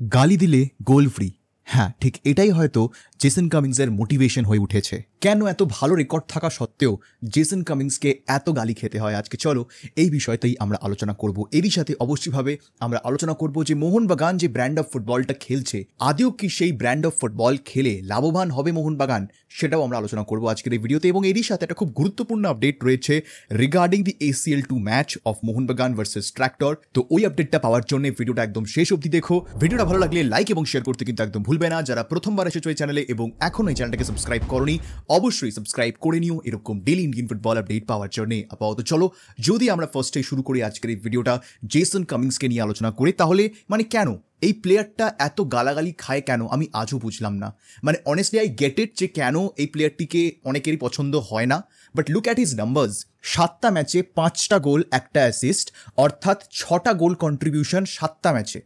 গালি দিলে গোল ফ্রি। হ্যাঁ, ঠিক এটাই হয়তো জেসন কামিন্সের মোটিভেশন হয়ে উঠেছে। কেন এত ভালো রেকর্ড থাকা সত্ত্বেও জেসন কামিন্সকে এত গালি খেতে হয়? আজকে চলো এই বিষয়তেই আমরা আলোচনা করব। এরই সাথে অবশ্যইভাবে আমরা আলোচনা করব যে মোহনবাগান যে ব্র্যান্ড অফ ফুটবলটা খেলছে, আদৌ কি সেই ব্র্যান্ড অফ ফুটবল খেলে লাভবান হবে মোহনবাগান, সেটাও আমরা আলোচনা করব আজকের এই ভিডিওতে। এবং এরই সাথে একটা খুব গুরুত্বপূর্ণ আপডেট রয়েছে regarding the ACL2 match of Mohun Bagan versus tractor. তো ওই আপডেটটা পাওয়ার জন্য ভিডিওটা একদম শেষ অবধি দেখো। ভিডিওটা ভালো লাগলে লাইক এবং শেয়ার করতে কিন্তু একদম ভুলবে না। যারা প্রথমবার এসেছো এই চ্যানেলে এবং এখনো এই চ্যানেলটাকে সাবস্ক্রাইব করনি, অবশ্যই সাবস্ক্রাইব করে নিও এরকম ডেইলি ইন্ডিয়ান ফুটবল আপডেট পাওয়ার জন্য। আপাতত চলো, যদি আমরা ফার্স্টে শুরু করি আজকের এই ভিডিওটা জেসন কামিন্সকে নিয়ে আলোচনা করে, তাহলে কেন এই প্লেয়ারটা এত গালাগালি খায় কেন আমি আজও বুঝলাম না। অনেস্টলি আই গেট ইট যে কেন এই প্লেয়ারটিকে অনেকেরই পছন্দ হয় না, but look at his numbers. 7টা ম্যাচে 5টা গোল, 1টা অ্যাসিস্ট, অর্থাৎ 6টা গোল কন্ট্রিবিউশন 7টা ম্যাচে।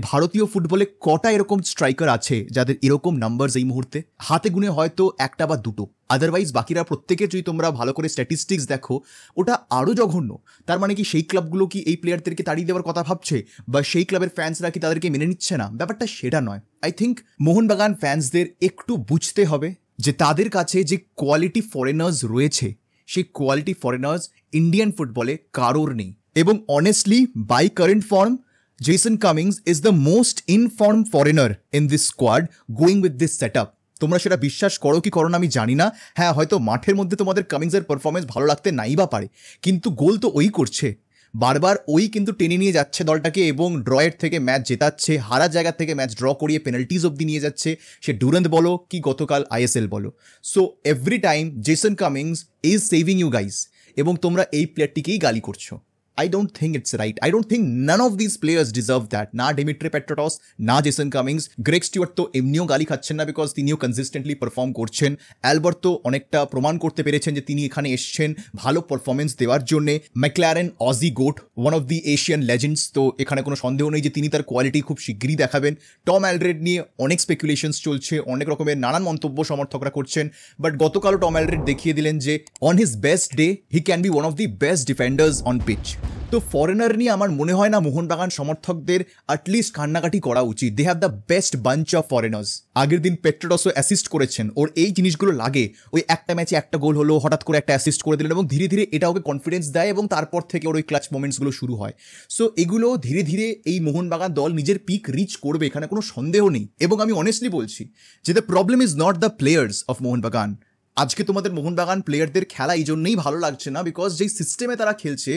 ভারতীয় ফুটবলে কটা এরকম স্ট্রাইকার আছে যাদের এরকম নাম্বারস এই মুহূর্তে? হাতে গুনে হয়তো একটা বা দুটো, আদারওয়াইজ বাকিরা প্রত্যেকের যদি তোমরা ভালো করে স্ট্যাটিস্টিক্স দেখো ওটা আরও জঘন্য। তার কি সেই ক্লাবগুলো কি এই প্লেয়ারদেরকে তাড়িয়ে দেওয়ার কথা ভাবছে, বা সেই ক্লাবের ফ্যান্সরা কি তাদেরকে মেনে নিচ্ছে না? ব্যাপারটা সেটা নয়। আই থিঙ্ক মোহনবাগান ফ্যান্সদের একটু বুঝতে হবে যে তাদের কাছে যে কোয়ালিটি ফরেনার্স রয়েছে, সেই কোয়ালিটি ফরেনার্স ইন্ডিয়ান ফুটবলে কারোর নেই। এবং honestly by current form, Jason Cummings is the most informed foreigner in this squad going with this setup. তোমরা সেটা বিশ্বাস করো কি করো না আমি জানি না। হ্যাঁ, হয়তো মাঠের মধ্যে তোমাদের কামিংসের পারফরমেন্স ভালো লাগতে নাই বা পারে, কিন্তু গোল তো ওই করছে বারবার, ওই কিন্তু টেনে নিয়ে যাচ্ছে দলটাকে এবং ড্রয়ের থেকে ম্যাচ জেতাচ্ছে, হারা জায়গা থেকে ম্যাচ ড্র করিয়ে পেনাল্টিজ অবধি নিয়ে যাচ্ছে, সে ডুরান্দ বলো কি গতকাল ISL বলো। So every time Jason Cummings is saving you guys, এবং তোমরা এই প্লেয়ারটিকেই গালি করছো। I don't think it's right. I don't think none of these players deserve that. না ডিমিট্রি পেট্রাটস, না জেসন কামিংস। গ্রেগ স্টুয়ার্ট তো এমনিও গালি খাচ্ছেন না, বিকজ তিনিও কনসিস্টেন্টলি পারফর্ম করছেন। অ্যালবার্ট তো অনেকটা প্রমাণ করতে পেরেছেন যে তিনি এখানে এসছেন ভালো পারফরমেন্স দেওয়ার জন্যে। McLaren Aussie GOAT, one of the Asian legends, তো এখানে কোনো সন্দেহ নেই যে তিনি তার কোয়ালিটি খুব শীঘ্রই দেখাবেন। টম অ্যালড্রেড নিয়ে অনেক স্পেকুলেশনস চলছে, অনেক রকমের নানান মন্তব্য সমর্থকরা করছেন, বাট গতকালও টম অ্যালড্রেড দেখিয়ে দিলেন যে on his best day he can be one of the best defenders on pitch. তো ফরেনার নিয়ে আমার মনে হয় না মোহনবাগান সমর্থকদের অ্যাটলিস্ট কান্নাকাটি করা উচিত। They have the best bunch of foreigners. আগের দিন পেট্রাটসও অ্যাসিস্ট করেছেন, ওর এই জিনিসগুলো লাগে। ওই একটা ম্যাচে একটা গোল হলো, হঠাৎ করে একটা অ্যাসিস্ট করে দিলেন এবং ধীরে ধীরে এটা ওকে কনফিডেন্স দেয় এবং তারপর থেকে ওর ওই ক্লাচ মোমেন্টসগুলো শুরু হয়। সো এগুলো ধীরে ধীরে এই মোহনবাগান দল নিজের পিক রিচ করবে, এখানে কোনো সন্দেহ নেই। এবং আমি অনেস্টলি বলছি যে the problem is not the players of Mohun Bagan. আজকে তোমাদের মোহনবাগান প্লেয়ারদের খেলা এই জন্যই ভালো লাগছে না, বিকজ যেই সিস্টেমে তারা খেলছে,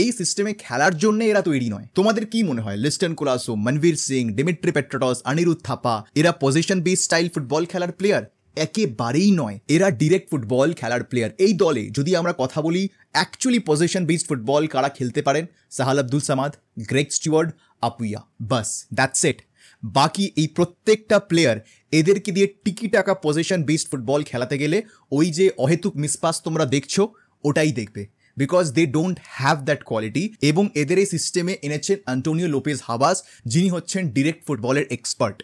এই সিস্টেমে খেলার জন্য এরা তৈরি নয়। তোমাদের কি মনে হয় লিস্টন কোলাসো, মনবীর সিং, ডিমিট্রি পেট্রাটস, অনিরুদ্ধ থাপা এরা পজিশন বেস স্টাইল ফুটবল খেলার প্লেয়ার? একেবারেই নয়। এরা ডিরেক্ট ফুটবল খেলার প্লেয়ার। এই দলে যদি আমরা কথা বলি অ্যাকচুয়ালি পজিশন বেসড ফুটবল কারা খেলতে পারেন, সাহাল আব্দুল সামাদ, গ্রেগ স্টুয়ার্ট, আপুইয়া, বাস দ্যাটস ইট। বাকি এই প্রত্যেকটা প্লেয়ার, এদেরকে দিয়ে টিকি টাকা পজিশন বেসড ফুটবল খেলাতে গেলে ওই যে অহেতুক মিসপাস তোমরা দেখছো ওটাই দেখবে, because they don't have that quality. এবং এদের এই সিস্টেমে এনেছেন অ্যান্টোনিও লোপেজ হাবাস, যিনি হচ্ছেন ডিরেক্ট ফুটবলের এক্সপার্ট।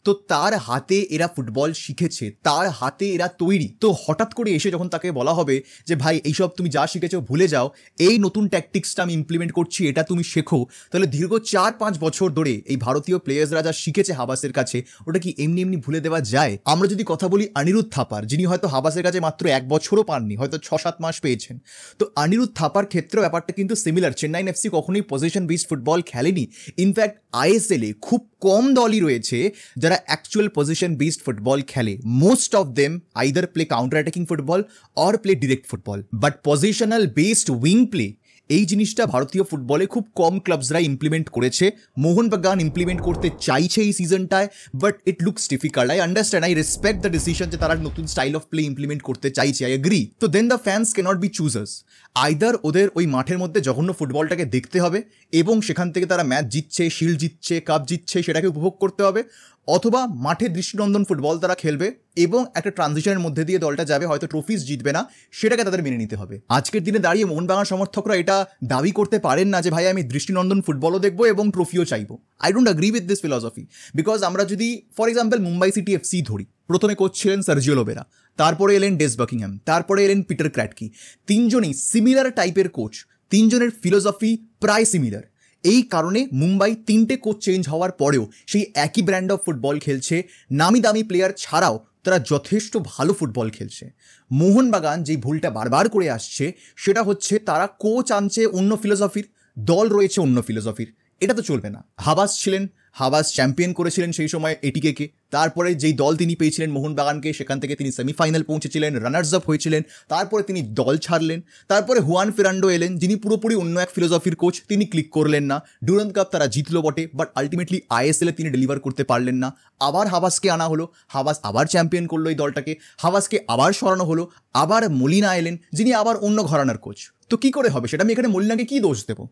তো তার হাতে এরা ফুটবল শিখেছে, তার হাতে এরা তৈরি। তো হঠাৎ করে এসে যখন তাকে বলা হবে যে ভাই এইসব তুমি যা শিখেছো ভুলে যাও, এই নতুন ট্যাকটিক্সটা আমি ইমপ্লিমেন্ট করছি, এটা তুমি শেখো, তাহলে দীর্ঘ 4-5 বছর ধরে এই ভারতীয় প্লেয়ার্সরা যা শিখেছে হাবাসের কাছে, ওটা কি এমনি এমনি ভুলে দেওয়া যায়? আমরা যদি কথা বলি অনিরুদ্ধ থাপার, যিনি হয়তো হাবাসের কাছে মাত্র 1 বছরও পাননি, হয়তো 6-7 মাস পেয়েছেন। তো অনিরুদ্ধ থাপার ক্ষেত্রেও ব্যাপারটা কিন্তু সিমিলার। চেন্নাই এফসি কখনোই পজিশন বেসড ফুটবল খেলেনি। ইনফ্যাক্ট ISL এ খুব কম দলই রয়েছে যারা অ্যাকচুয়াল পজিশন বেসড ফুটবল খেলে। Most of them either play counter attacking football or play direct football, but positional based wing play এই জিনিসটা ভারতীয় ফুটবলে খুব কম ক্লাবসরা ইমপ্লিমেন্ট করেছে। মোহনবাগান ইমপ্লিমেন্ট করতে চাইছে এই সিজনটায়, but it looks difficult. I understand, I respect the decision যে তারা নতুন স্টাইল অফ প্লে ইমপ্লিমেন্ট করতে চাইছে, আই এগ্রি। তো then the fans cannot be choosers. Either ওদের ওই মাঠের মধ্যে জঘন্য ফুটবলটাকে দেখতে হবে এবং সেখান থেকে তারা ম্যাচ জিতছে, শিল্ড জিতছে, কাপ জিতছে সেটাকে উপভোগ করতে হবে, অথবা মাঠে দৃষ্টিনন্দন ফুটবল তারা খেলবে এবং একটা ট্রানজিশনের মধ্যে দিয়ে দলটা যাবে, হয়তো ট্রফিজ জিতবে না, সেটাকে তাদের মেনে নিতে হবে। আজকের দিনে দাঁড়িয়ে মোহনবাগান সমর্থকরা এটা দাবি করতে পারেন না যে ভাই আমি দৃষ্টিনন্দন ফুটবলও দেখবো এবং ট্রফিও চাইবো। I don't agree with this philosophy, because আমরা যদি for example Mumbai city FC ধরি, প্রথমে কোচ ছিলেন সার্জিও লোবেরা, তারপরে এলেন ডেস বাকিংহ্যাম, তারপরে এলেন পিটার ক্র্যাটকি। তিনজনই সিমিলার টাইপের কোচ, তিনজনের ফিলোসফি প্রায় সিমিলার। এই কারণে মুম্বাই 3টে কোচ চেঞ্জ হওয়ার পরেও সেই একই ব্র্যান্ড অফ ফুটবল খেলছে, নামি দামি প্লেয়ার ছাড়াও তারা যথেষ্ট ভালো ফুটবল খেলছে। মোহনবাগান যেই ভুলটা বারবার করে আসছে সেটা হচ্ছে তারা কোচ আনছে অন্য ফিলোসফির, দল রয়েছে অন্য ফিলোসফির, এটা তো চলবে না। হাবাস ছিলেন, হাবাস চ্যাম্পিয়ন করেছিলেন সেই সময় এটিকে, তারপরে যেই দল তিনি পেয়েছিলেন মোহনবাগানকে সেখান থেকে তিনি সেমিফাইনাল পৌঁছেছিলেন, রানার্স আপ হয়েছিলেন, তারপরে তিনি দল ছাড়লেন, তারপরে হুয়ান ফেরান্ডো এলেন যিনি পুরোপুরি অন্য এক ফিলোসফির কোচ, তিনি ক্লিক করলেন না। ডুরান্ড কাপ তারা জিতলো বটে, বাট আলটিমেটলি আইএসএলে তিনি ডেলিভার করতে পারলেন না। আবার হাবাসকে আনা হলো, হাবাস আবার চ্যাম্পিয়ন করলো এই দলটাকে, হাবাসকে আবার সরানো হলো, আবার মলিনা এলেন যিনি আবার অন্য ঘরানার কোচ। তো কি করে হবে সেটা? আমি এখানে মলিনাকে কি দোষ দেবো?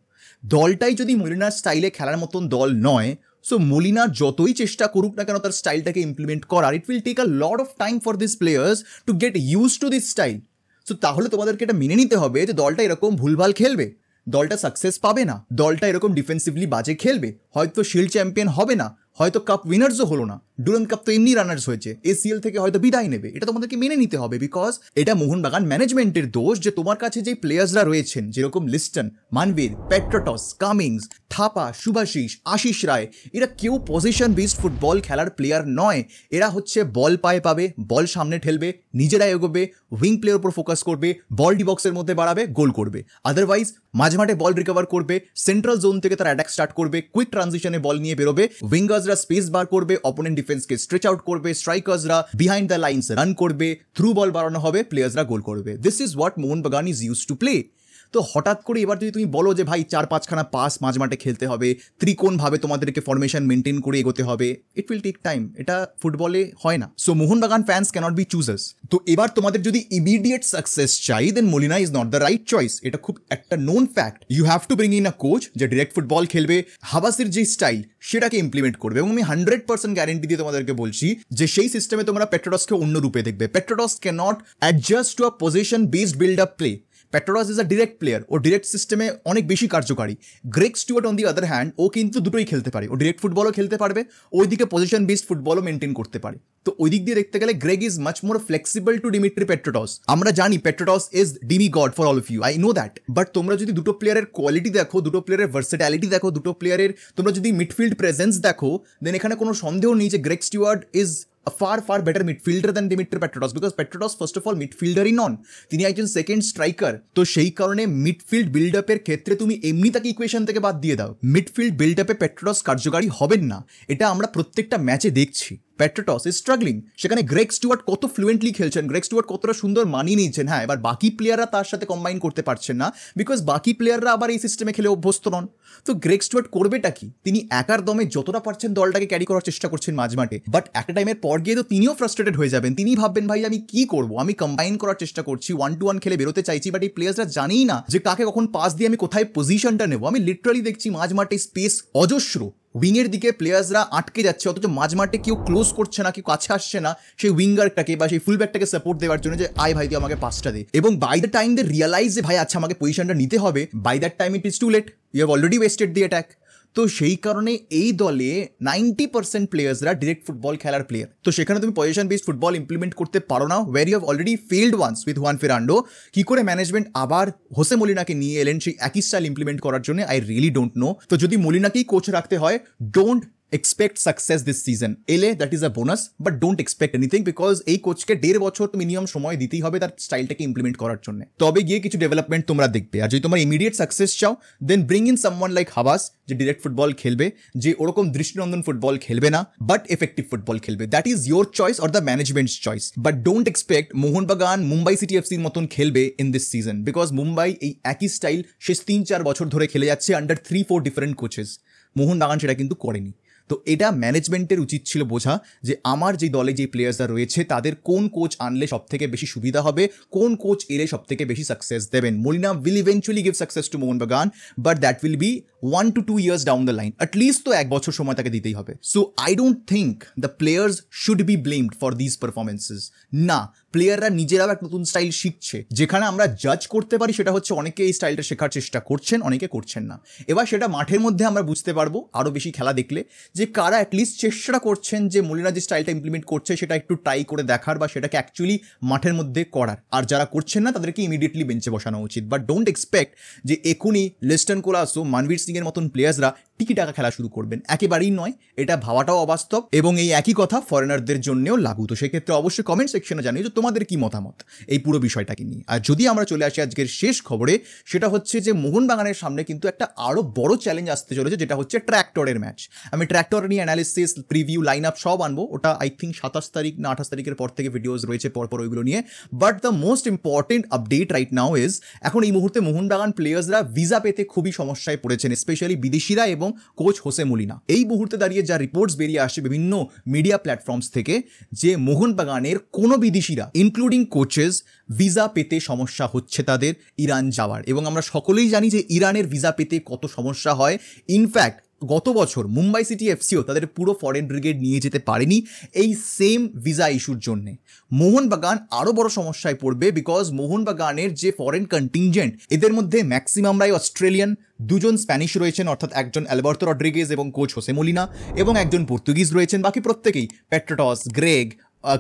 দলটাই যদি মলিনার স্টাইলে খেলার মতন দল নয়, সো মলিনা যতই চেষ্টা করুক না কেন তার স্টাইলটাকে ইমপ্লিমেন্ট করার, it will take a lot of time for this players to get use to this style. So তাহলে তোমাদেরকে এটা মেনে নিতে হবে যে দলটা এরকম ভুলভাল খেলবে, দলটা সাকসেস পাবে না, দলটা এরকম ডিফেন্সিভলি বাজে খেলবে, হয়তো শিল্ড চ্যাম্পিয়ন হবে না, হয়তো কাপ উইনার্সও হলো না, ডুরান্ড কাপ তো এমনি রানার্স হয়েছে, এসিএল থেকে হয়তো বিদায় নেবে, এটা তোমাদেরকে মেনে নিতে হবে। বিকজ এটা মোহনবাগান ম্যানেজমেন্টের দোষ যে তোমার কাছে যে প্লেয়ার্সরা রয়েছেন, যেরকম Liston, মানবীর, Petratos, Cummins, Thapa, Shubhashis, Ashis রায়, এরা কেউ পজিশন বেসড ফুটবল খেলার প্লেয়ার নয়। এরা হচ্ছে বল পায়ে পাবে, বল সামনে ঠেলবে, নিজেরাই এগোবে, উইং প্লেয়ার উপর ফোকাস করবে, বল ডি বক্সের মধ্যে বাড়াবে, গোল করবে। আদারওয়াইজ মাঝে মাঠে বল রিকভার করবে, সেন্ট্রাল জোন থেকে তারা অ্যাটাক স্টার্ট করবে, কুইক ট্রানজিশনে বল নিয়ে বেরোবে, উইঙ্গার্সরা স্পেস বার করবে, অপোনেন্ট ডিফেন্সকে স্ট্রেচ আউট করবে, স্ট্রাইকার্সরা বিহাইন্ড দ্য লাইন্স রান করবে, থ্রু বল বাড়ানো হবে, প্লেয়ার্সরা গোল করবে। This is what Mohun Bagan is use to play. তো হঠাৎ করে এবার যদি তুমি বলো যে ভাই 4-5খানা পাস মাঝ মাঠে খেলতে হবে, ত্রিকোণভাবে তোমাদেরকে ফরমেশন মেনটেন করে এগোতে হবে, ইট উইল টেক টাইম, এটা ফুটবলে হয় না। So Mohun Bagan fans cannot be চুজার্স। তো এবার তোমাদের যদি ইমিডিয়েট সাকসেস চাই, দেন Malina is not the right choice, এটা খুব একটা known fact. You have to bring in a coach যে ডিরেক্ট ফুটবল খেলবে, হাবাসের যে স্টাইল সেটাকে ইমপ্লিমেন্ট করবে, এবং আমি 100% গ্যারেন্টি দিয়ে তোমাদেরকে বলছি যে সেই সিস্টেমে তোমরা পেট্রাটসকে অন্য রূপে দেখবে। Petratos cannot adjust to a position based build up play. Petratos is a direct player, ও ডিরেক্ট সিস্টেমে অনেক বেশি কার্যকারী। Greg Stewart on the other hand, ও কিন্তু দুটোই খেলতে পারে, ও ডিরেক্ট ফুটবলও খেলতে পারবে, ওইদিকে পজিশন বেসড ফুটবলও মেনটেন করতে পারে। তো ওই দিক দিয়ে দেখতে গেলে Greg is much more flexible to Dimitri Petratos. আমরা জানি Petratos is Dimi god for all of you, I know that. But তোমরা যদি দুটো প্লেয়ারের কোয়ালিটি দেখো, দুটো প্লেয়ারের ভার্সেটালিটি দেখো, দুটো প্লেয়ারের তোমরা যদি মিডফিল্ড প্রেজেন্স দেখো, দেন এখানে কোনো সন্দেহ নেই যে Greg Stewart is a far better midfielder than Dimitri Petratos, because Petratos first of all midfielderই নন, তিনি একজন সেকেন্ড স্ট্রাইকার। তো সেই কারণে মিডফিল্ড বিল্ড আপের ক্ষেত্রে তুমি এমনি তাকে ইকুয়েশন থেকে বাদ দিয়ে দাও, মিডফিল্ড বিল্ড আপে পেট্রাটস কার্যকারী হবেন না, এটা আমরা প্রত্যেকটা ম্যাচে দেখছি। পেট্রাটস ইজ স্ট্রাগলিং, সেখানে গ্রেগ স্টুয়ার্ট কত ফ্লুয়েন্টলি খেলছেন, গ্রেগ স্টুয়ার্ট কতটা সুন্দর মানিয়ে নিয়েছেন। হ্যাঁ, এবার বাকি প্লেয়াররা তার সাথে কম্বাইন করতে পারছেন না, বিকজ বাকি প্লেয়াররা আবার এই সিস্টেমে খেলে অভ্যস্ত নন। তো গ্রেগ স্টুয়ার্ট করবেটা কি? তিনি একার দমে যতটা পারছেন দলটাকে ক্যারি করার চেষ্টা করছেন মাঝ মাঠে, বাট একটা টাইমের পর গিয়ে তো তিনিও ফ্রাস্ট্রেটেড হয়ে যাবেন, তিনি ভাববেন ভাই আমি কি করবো, আমি কম্বাইন করার চেষ্টা করছি, 1-to-1 খেলে বেরোতে চাইছি, বাট এই প্লেয়ার্সরা জানেই না যে কাকে কখন পাস দিয়ে আমি কোথায় পজিশনটা নেবো। আমি লিটারালি দেখছি মাঝ মাঠে স্পেস অজস্র, উইংয়ের দিকে প্লেয়ার্সরা আটকে যাচ্ছে, অথচ মাঝ মাঠে কেউ ক্লোজ করছে না, কেউ কাছে আসছে না সেই উইঙ্গারটাকে বা সেই ফুলব্যাকটাকে সাপোর্ট দেওয়ার জন্য যে আয় ভাই তুই আমাকে পাসটা দে। এবং by the time they realise যে ভাই আচ্ছা আমাকে পজিশনটা নিতে হবে, by that time it is too late, you have already wasted the attack. তো সেই কারণে এই দলে 90% প্লেয়ার্সরা ডিরেক্ট ফুটবল খেলার প্লেয়ার। তো সেখানে তুমি পজিশন বেসড ফুটবল ইমপ্লিমেন্ট করতে পারো না, where you have already failed once with Juan Ferrando. কি করে ম্যানেজমেন্ট আবার হোসে মলিনাকে নিয়ে এলেন সেই একই স্টাইল ইমপ্লিমেন্ট করার জন্য, আই রিয়েলি ডোন্ট নো। তো যদি মলিনাকেই কোচ রাখতে হয়, don't expect success this season. এলে that is a bonus, but don't expect anything, because এই কোচকে 1.5 বছর তো মিনিমাম সময় দিতেই হবে তার স্টাইলটাকে ইমপ্লিমেন্ট করার জন্য, তবে গিয়ে কিছু ডেভেলপমেন্ট তোমরা দেখবে। আর যদি তোমার ইমিডিয়েট সাকসেস চাও, দেন bring in someone like Habas, যে ডিরেক্ট ফুটবল খেলবে, যে ওরকম দৃষ্টিনন্দন ফুটবল খেলবে না, বাট এফেক্টিভ ফুটবল খেলবে। That is your choice or the ম্যানেজমেন্টস choice, but don't expect Mohun Bagan Mumbai city এফসির মতন খেলবে in this season, because Mumbai এই একই স্টাইল শেষ 3-4 বছর ধরে খেলে যাচ্ছে আন্ডার 3-4 ডিফারেন্ট কোচেস। মোহনবাগান সেটা কিন্তু করেনি। তো এটা ম্যানেজমেন্টের উচিত ছিল বোঝা যে আমার যে দলে যে প্লেয়ার্সরা রয়েছে তাদের কোন কোচ আনলে সব থেকে বেশি সুবিধা হবে, কোন কোচ এলে সব থেকে বেশি সাকসেস দেবেন। Molina will eventually give success to Mohun Bagan, but that will be 1 to 2 years down the line, at least তো 1 বছর সময় তাকে দিতেই হবে। So I don't think the players should be blamed for this performances. না, প্লেয়াররা নিজেরাও এক নতুন স্টাইল শিখছে, যেখানে আমরা জাজ করতে পারি সেটা হচ্ছে অনেকে এই স্টাইলটা শেখার চেষ্টা করছেন, অনেকে করছেন না। এবার সেটা মাঠের মধ্যে আমরা বুঝতে পারবো আরও বেশি খেলা দেখলে, যে কারা অ্যাটলিস্ট চেষ্টা করছেন যে মলিনা যে স্টাইলটা ইমপ্লিমেন্ট করছে সেটা একটু ট্রাই করে দেখার বা সেটাকে অ্যাকচুয়ালি মাঠের মধ্যে করার। আর যারা করছেন না তাদেরকে ইমিডিয়েটলি বেঞ্চে বসানো উচিত। বাট ডোন্ট এক্সপেক্ট যে এখনই লিস্টন কোলাসো, মানবীর সিং এর মতন প্লেয়ার্সরা টিকি টাকা খেলা শুরু করবেন, একেবারেই নয়। এটা ভাবাটাও অবাস্তব এবং এই একই কথা ফরেনারদের জন্যও লাগু। তো সেক্ষেত্রে অবশ্যই কমেন্ট সেকশনে জানিয়ে যে তোমাদের কি মতামত এই পুরো বিষয়টাকে নিয়ে। আর যদি আমরা চলে আসি আজকের শেষ খবরে, সেটা হচ্ছে যে মোহনবাগানের সামনে কিন্তু একটা আরও বড় চ্যালেঞ্জ আসতে চলেছে, যেটা হচ্ছে ট্র্যাক্টরের ম্যাচ। আমি ট্র্যাক্টর নিয়ে অ্যানালিসিস, প্রিভিউ, লাইন আপ সব আনবো। ওটা আই থিঙ্ক 27 তারিখ না 28 তারিখের পর থেকে ভিডিওস রয়েছে পরপর ওইগুলো নিয়ে। But the most important update right now is, এখন এই মুহূর্তে মোহনবাগান প্লেয়ার্সরা ভিসা পেতে খুবই সমস্যায় পড়েছেন, স্পেশালি বিদেশিরা এবং কোচ হোসে মলিনা। এই মুহূর্তে দাঁড়িয়ে যা রিপোর্টস বেরিয়ে আসছে বিভিন্ন মিডিয়া প্ল্যাটফর্মস থেকে, যে মোহনবাগানের কোনো বিদেশিরা ইনক্লুডিং কোচেস ভিসা পেতে সমস্যা হচ্ছে তাদের ইরান যাওয়ার। এবং আমরা সকলেই জানি যে ইরানের ভিসা পেতে কত সমস্যা হয়। ইনফ্যাক্ট গত বছর মুম্বাই সিটি এফসিও তাদের পুরো ফরেন ব্রিগেড নিয়ে যেতে পারেনি এই সেম ভিসা ইস্যুর জন্যে। মোহনবাগান আরও বড় সমস্যায় পড়বে, বিকজ মোহনবাগানের যে ফরেন কন্টিনজেন্ট, এদের মধ্যে ম্যাক্সিমামরাই অস্ট্রেলিয়ান, দুজন স্প্যানিশ রয়েছেন অর্থাৎ একজন অ্যালবার্তো রড্রিগেজ এবং কোচ হোসে মলিনা, এবং একজন পর্তুগিজ রয়েছেন। বাকি প্রত্যেকেই পেট্রোটস, গ্রেগ,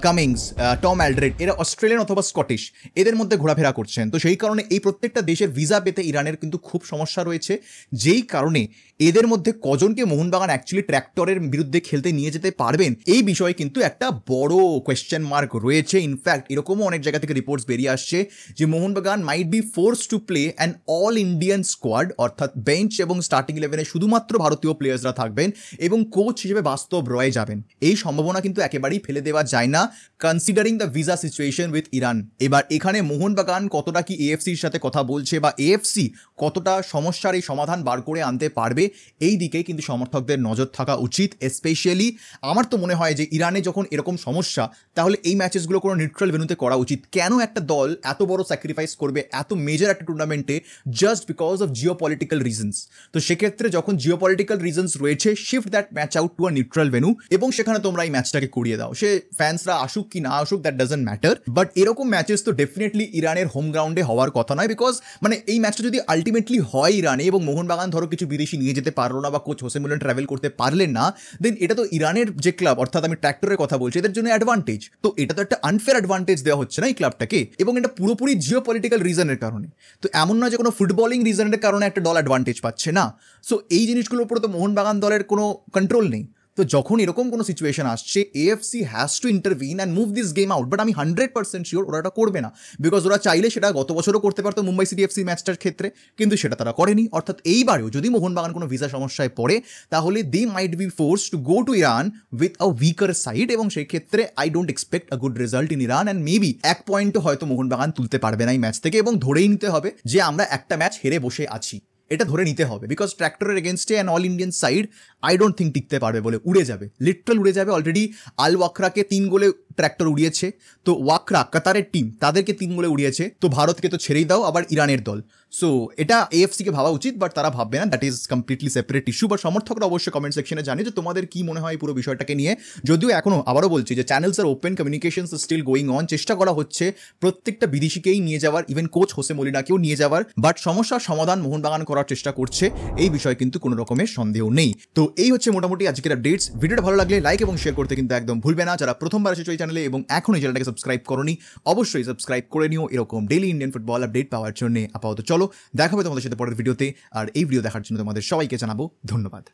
কামিংস, টম অ্যালড্রেড, এরা অস্ট্রেলিয়ান অথবা স্কটিশ, এদের মধ্যে ঘোরাফেরা করছেন। তো সেই কারণে এই প্রত্যেকটা দেশের ভিসা পেতে ইরানের কিন্তু খুব সমস্যা রয়েছে, যেই কারণে এদের মধ্যে কজনকে মোহনবাগান অ্যাকচুয়ালি ট্র্যাক্টরের বিরুদ্ধে খেলতে নিয়ে যেতে পারবেন এই বিষয়ে কিন্তু একটা বড় কোয়েশ্চেন মার্ক রয়েছে। ইনফ্যাক্ট এরকমও অনেক জায়গা থেকে রিপোর্টস বেরিয়ে আসছে যে মোহনবাগান মাইট be force to play an all Indian squad, অর্থাৎ বেঞ্চ এবং স্টার্টিং ইলেভেনে শুধুমাত্র ভারতীয় প্লেয়ার্সরা থাকবেন এবং কোচ হিসেবে বাস্তব রয়ে যাবেন। এই সম্ভাবনা কিন্তু একেবারেই ফেলে দেওয়া যায় না, considering the visa situation with Iran. এবার এখানে মোহনবাগান কতটা কি এএফসির সাথে কথা বলছে বা এএফসি কতটা সমস্যার এই সমাধান বার করে আনতে পারবে, এই দিকেই কিন্তু সমর্থকদের নজর থাকা উচিত। স্পেশালি আমার তো মনে হয় যে ইরানে যখন এরকম সমস্যা, তাহলে এই ম্যাচেসগুলো কোনো নিউট্রাল ভেন্যুতে করা উচিত। কেন একটা দল এত বড় স্যাক্রিফাইস করবে এত মেজর একটা টুর্নামেন্টে just because of Jio political reasons? তো সেক্ষেত্রে যখন জিও পলিটিক্যাল রিজনস রয়েছে, shift that match out to a neutral venue এবং সেখানে তোমরা এই ম্যাচটাকে করিয়ে দাও। সে ফ্যান্সরা আসুক কি না আসুক, দ্যাট ডাজন্ট ম্যাটার। বাট এরকম ম্যাচেস তো ডেফিনেটলি ইরানের হোম গ্রাউন্ডে হওয়ার কথা নয়, বিকজ মানে এই ম্যাচটা যদি আলটিমেটলি হয় ইরানে এবং মোহনবাগান ধরো কিছু বিদেশি নিয়ে যেতে পারলো না বা কোচ হোসে মলিনা ট্রাভেল করতে পারলেন না, দেন এটা তো ইরানের যে ক্লাব, অর্থাৎ আমি ট্র্যাক্টরের কথা বলছি, এদের জন্য অ্যাডভান্টেজ। তো এটা তো একটা আনফেয়ার অ্যাডভান্টেজ দেওয়া হচ্ছে না এই ক্লাবটাকে, এবং এটা পুরোপুরি জিও পলিটিক্যাল রিজনের কারণে। তো এমন নয় যে কোনো ফুটবলিং রিজনের কারণে একটা দল অ্যাডভান্টেজ পাচ্ছে না। সো এই জিনিসগুলোর উপরে তো মোহনবাগান দলের কোনো কন্ট্রোল নেই। তো যখন এরকম কোনো সিচুয়েশন আসছে, AFC has to intervene and move this game out. But আমি 100% শিওর ওরা এটা করবে না, বিকজ ওরা চাইলে সেটা গত বছরও করতে পারতো মুম্বাই সিটি এফসি ম্যাচটার ক্ষেত্রে, কিন্তু সেটা তারা করেনি। অর্থাৎ এইবারেও যদি মোহনবাগান কোনো ভিসা সমস্যায় পড়ে, তাহলে they might be force to go to Iran with a weaker side, এবং সেই ক্ষেত্রে I don't expect a good result in Iran. And maybe এক পয়েন্টও হয়তো মোহনবাগান তুলতে পারবে না এই ম্যাচ থেকে, এবং ধরেই নিতে হবে যে আমরা একটা ম্যাচ হেরে বসে আছি, এটা ধরে নিতে হবে। বিকজ ট্র্যাক্টরের এগেনস্টে an all Indian side I don't think টিকতে পারবে বলে, উড়ে যাবে, লিটারাল উড়ে যাবে। অলরেডি আল ওয়াকরাকে 3 গোলে ট্র্যাক্টর উড়িয়েছে, তো ওয়াকরা কাতারের টিম তাদেরকে 3 গোলে উড়িয়েছে, তো ভারতকে তো ছেড়েই দাও, আবার ইরানের দল। সো এটা এএফসিকে ভাবা উচিত, বাট তারা ভাববে না, that is completely separate issue. বা সমর্থকরা অবশ্যই কমেন্ট সেকশনে জানে যে তোমাদের কি মনে হয় পুরো বিষয়টাকে নিয়ে। যদিও এখনও আবারও বলছি যে channels are open, communications still going on, চেষ্টা করা হচ্ছে প্রত্যেকটা বিদেশিকেই নিয়ে যাওয়ার, ইভেন কোচ হোসে মলিনাকেও নিয়ে যাওয়ার, বাট সমস্যার সমাধান মোহনবাগান করার চেষ্টা করছে, এই বিষয়ে কিন্তু কোনো রকমের সন্দেহ নেই। তো এই হচ্ছে মোটামুটি আজকের আপডেটস। ভিডিওটা ভালো লাগলে লাইক এবং শেয়ার করতে কিন্তু একদম ভুলবে না। যারা প্রথমবার এসেছো এই চ্যানেলে এবং এখন এই চ্যানেলটাকে সাবস্ক্রাইব করোনি, অবশ্যই সাবস্ক্রাইব করে নিও এরকম ডেইলি ইন্ডিয়ান ফুটবল আপডেট পাওয়ার জন্য। আপাতত চলো দেখা হবে তোমাদের সাথে পরের ভিডিওতে, আর এই ভিডিও দেখার জন্য তোমাদের সবাইকে জানাবো ধন্যবাদ।